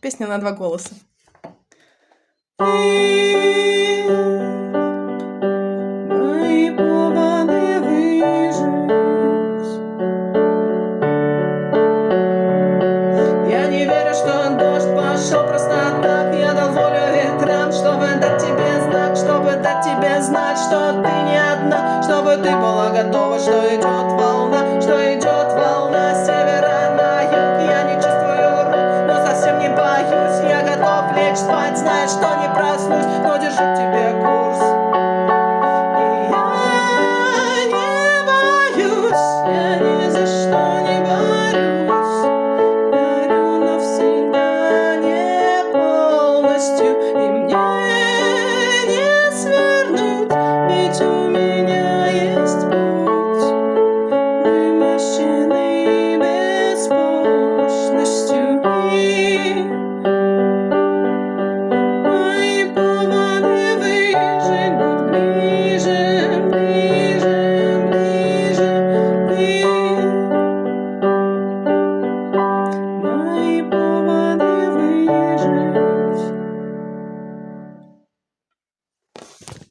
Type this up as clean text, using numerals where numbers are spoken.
Песня на 2 голоса. Мои поводы выжить. Я не верю, что дождь пошел просто так. Я дал волю ветрам, чтобы дать тебе знать, что ты не одна, чтобы ты была готова, что идет волна, с севера на юг. Я не чувствую рук, но совсем не боюсь. Я готов лечь спать, зная, что не проснусь, но держу к тебе